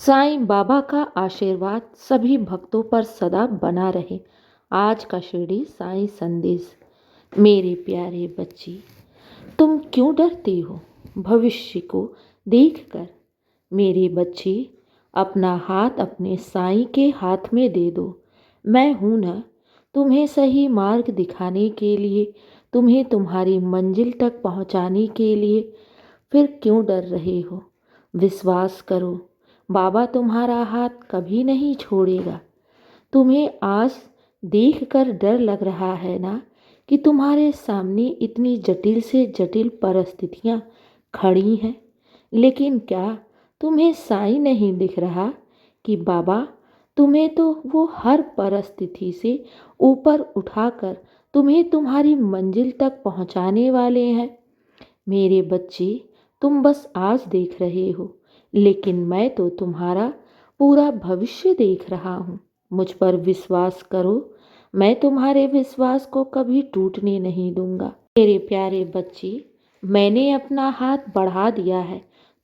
साईं बाबा का आशीर्वाद सभी भक्तों पर सदा बना रहे। आज का शिरडी साईं संदेश। मेरे प्यारे बच्ची, तुम क्यों डरती हो भविष्य को देखकर? मेरी बच्ची, अपना हाथ अपने साईं के हाथ में दे दो। मैं हूं ना, तुम्हें सही मार्ग दिखाने के लिए, तुम्हें तुम्हारी मंजिल तक पहुंचाने के लिए। फिर क्यों डर रहे हो? विश्वास करो, बाबा तुम्हारा हाथ कभी नहीं छोड़ेगा। तुम्हें आज देखकर डर लग रहा है ना कि तुम्हारे सामने इतनी जटिल से जटिल परिस्थितियां खड़ी हैं, लेकिन क्या तुम्हें साईं नहीं दिख रहा कि बाबा तुम्हें तो वो हर परिस्थिति से ऊपर उठाकर तुम्हें तुम्हारी मंजिल तक पहुंचाने वाले हैं। मेरे बच्चे, तुम बस आज देख रहे हो, लेकिन मैं तो तुम्हारा पूरा भविष्य देख रहा हूँ। मुझ पर विश्वास करो, मैं तुम्हारे विश्वास को कभी टूटने नहीं दूंगा। मेरे प्यारे बच्चे, मैंने अपना हाथ बढ़ा दिया है,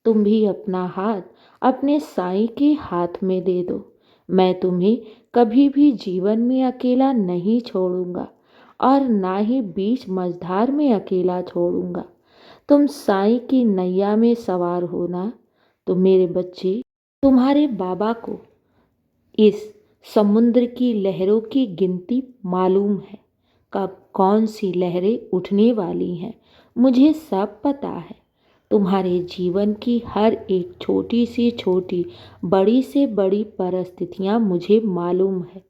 तुम भी अपना हाथ अपने साईं के हाथ में दे दो। मैं तुम्हें कभी भी जीवन में अकेला नहीं छोड़ूंगा और ना ही बीच मझधार में अकेला छोड़ूंगा। तुम साईं की नैया में सवार हो ना। तो मेरे बच्चे, तुम्हारे बाबा को इस समुद्र की लहरों की गिनती मालूम है, कब कौन सी लहरें उठने वाली हैं। मुझे सब पता है। तुम्हारे जीवन की हर एक छोटी से छोटी, बड़ी से बड़ी परिस्थितियां मुझे मालूम है।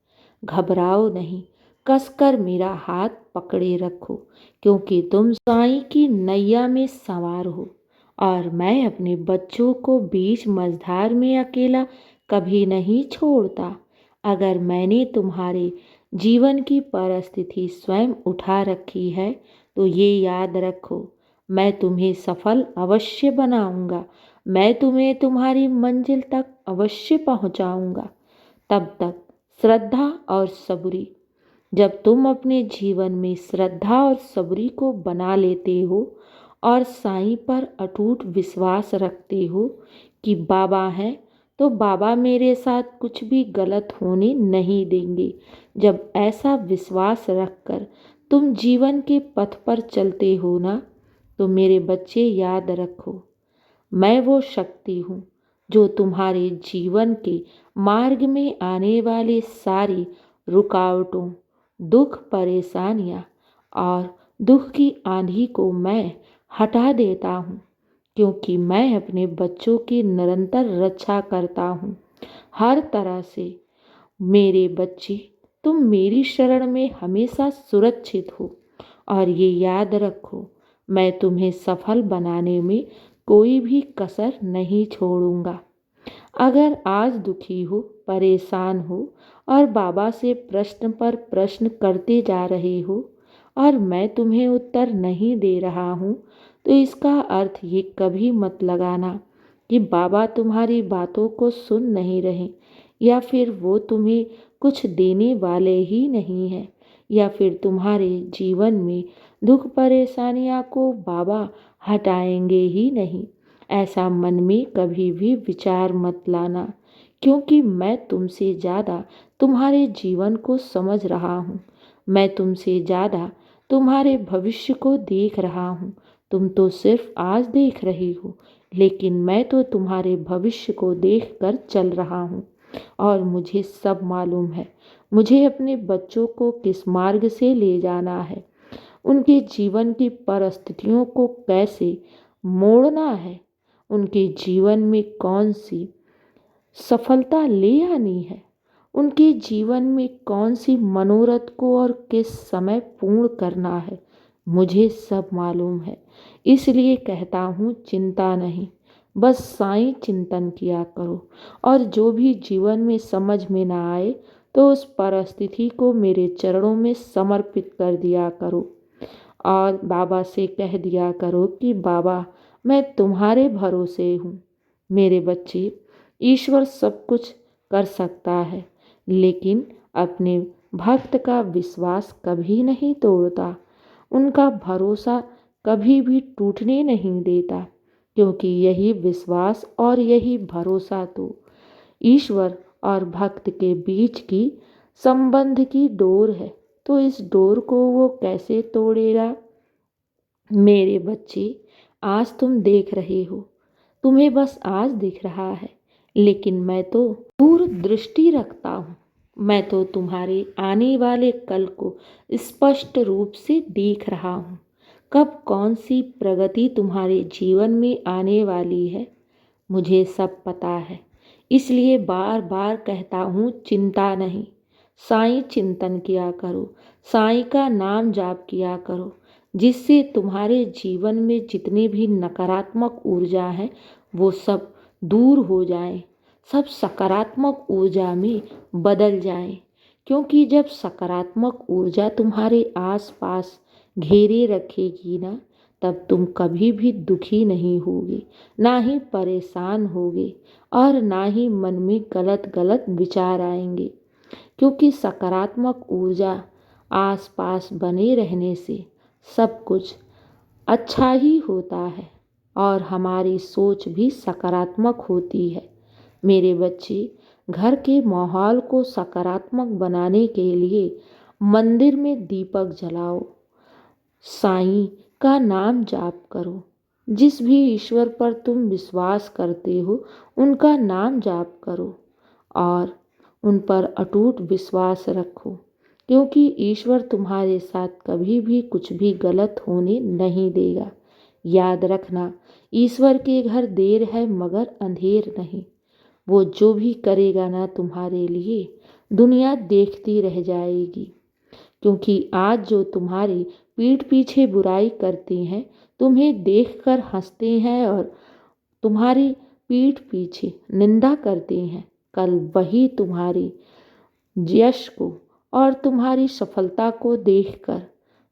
घबराओ नहीं, कसकर मेरा हाथ पकड़े रखो, क्योंकि तुम साईं की नैया में सवार हो और मैं अपने बच्चों को बीच मझधार में अकेला कभी नहीं छोड़ता। अगर मैंने तुम्हारे जीवन की परिस्थिति स्वयं उठा रखी है, तो ये याद रखो, मैं तुम्हें सफल अवश्य बनाऊंगा। मैं तुम्हें तुम्हारी मंजिल तक अवश्य पहुंचाऊंगा। तब तक श्रद्धा और सबूरी। जब तुम अपने जीवन में श्रद्धा और सबूरी को बना लेते हो और साईं पर अटूट विश्वास रखते हो कि बाबा हैं, तो बाबा मेरे साथ कुछ भी गलत होने नहीं देंगे। जब ऐसा विश्वास रखकर तुम जीवन के पथ पर चलते हो ना, तो मेरे बच्चे याद रखो, मैं वो शक्ति हूँ जो तुम्हारे जीवन के मार्ग में आने वाले सारी रुकावटों, दुख, परेशानियाँ और दुख की आंधी को मैं हटा देता हूँ, क्योंकि मैं अपने बच्चों की निरंतर रक्षा करता हूँ हर तरह से। मेरे बच्चे, तुम मेरी शरण में हमेशा सुरक्षित हो और ये याद रखो, मैं तुम्हें सफल बनाने में कोई भी कसर नहीं छोड़ूंगा। अगर आज दुखी हो, परेशान हो और बाबा से प्रश्न पर प्रश्न करते जा रहे हो और मैं तुम्हें उत्तर नहीं दे रहा हूँ, तो इसका अर्थ ये कभी मत लगाना कि बाबा तुम्हारी बातों को सुन नहीं रहे, या फिर वो तुम्हें कुछ देने वाले ही नहीं हैं, या फिर तुम्हारे जीवन में दुख परेशानियाँ को बाबा हटाएंगे ही नहीं। ऐसा मन में कभी भी विचार मत लाना, क्योंकि मैं तुमसे ज़्यादा तुम्हारे जीवन को समझ रहा हूँ। मैं तुमसे ज़्यादा तुम्हारे भविष्य को देख रहा हूँ। तुम तो सिर्फ आज देख रही हो, लेकिन मैं तो तुम्हारे भविष्य को देख कर चल रहा हूँ और मुझे सब मालूम है। मुझे अपने बच्चों को किस मार्ग से ले जाना है, उनके जीवन की परिस्थितियों को कैसे मोड़ना है, उनके जीवन में कौन सी सफलता ले आनी है, उनके जीवन में कौन सी मनोरथ को और किस समय पूर्ण करना है। मुझे सब मालूम है। इसलिए कहता हूँ, चिंता नहीं, बस साईं चिंतन किया करो। और जो भी जीवन में समझ में ना आए, तो उस परिस्थिति को मेरे चरणों में समर्पित कर दिया करो और बाबा से कह दिया करो कि बाबा, मैं तुम्हारे भरोसे हूँ। मेरे बच्चे, ईश्वर सब कुछ कर सकता है, लेकिन अपने भक्त का विश्वास कभी नहीं तोड़ता, उनका भरोसा कभी भी टूटने नहीं देता, क्योंकि यही विश्वास और यही भरोसा तो ईश्वर और भक्त के बीच की संबंध की डोर है, तो इस डोर को वो कैसे तोड़ेगा। मेरे बच्चे, आज तुम देख रहे हो, तुम्हें बस आज दिख रहा है, लेकिन मैं तो दूर दृष्टि रखता हूँ। मैं तो तुम्हारे आने वाले कल को स्पष्ट रूप से देख रहा हूँ। कब कौन सी प्रगति तुम्हारे जीवन में आने वाली है, मुझे सब पता है। इसलिए बार बार कहता हूँ, चिंता नहीं, साईं चिंतन किया करो, साईं का नाम जाप किया करो, जिससे तुम्हारे जीवन में जितनी भी नकारात्मक ऊर्जा है वो सब दूर हो जाए, सब सकारात्मक ऊर्जा में बदल जाए। क्योंकि जब सकारात्मक ऊर्जा तुम्हारे आसपास घेरे रखेगी ना, तब तुम कभी भी दुखी नहीं होगे, ना ही परेशान होगे, और ना ही मन में गलत गलत विचार आएंगे। क्योंकि सकारात्मक ऊर्जा आसपास बने रहने से सब कुछ अच्छा ही होता है, और हमारी सोच भी सकारात्मक होती है। मेरे बच्चे, घर के माहौल को सकारात्मक बनाने के लिए मंदिर में दीपक जलाओ, साईं का नाम जाप करो, जिस भी ईश्वर पर तुम विश्वास करते हो उनका नाम जाप करो, और उन पर अटूट विश्वास रखो। क्योंकि ईश्वर तुम्हारे साथ कभी भी कुछ भी गलत होने नहीं देगा। याद रखना, ईश्वर के घर देर है मगर अंधेर नहीं। वो जो भी करेगा ना तुम्हारे लिए, दुनिया देखती रह जाएगी। क्योंकि आज जो तुम्हारी पीठ पीछे बुराई करते हैं, तुम्हें देखकर हंसते हैं और तुम्हारी पीठ पीछे निंदा करते हैं, कल वही तुम्हारी यश को और तुम्हारी सफलता को देखकर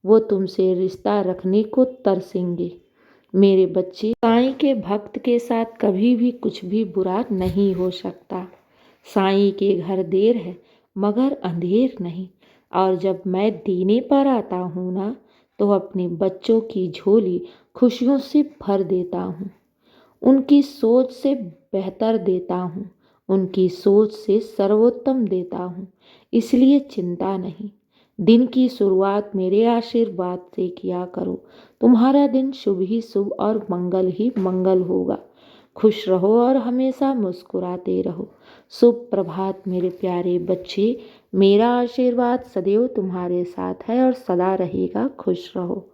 वो तुमसे रिश्ता रखने को तरसेंगे। मेरे बच्चे, साईं के भक्त के साथ कभी भी कुछ भी बुरा नहीं हो सकता। साईं के घर देर है मगर अंधेर नहीं। और जब मैं देने पर आता हूँ ना, तो अपने बच्चों की झोली खुशियों से भर देता हूँ, उनकी सोच से बेहतर देता हूँ, उनकी सोच से सर्वोत्तम देता हूँ। इसलिए चिंता नहीं, दिन की शुरुआत मेरे आशीर्वाद से किया करो। तुम्हारा दिन शुभ ही शुभ और मंगल ही मंगल होगा। खुश रहो और हमेशा मुस्कुराते रहो। शुभ प्रभात मेरे प्यारे बच्चे। मेरा आशीर्वाद सदैव तुम्हारे साथ है और सदा रहेगा। खुश रहो।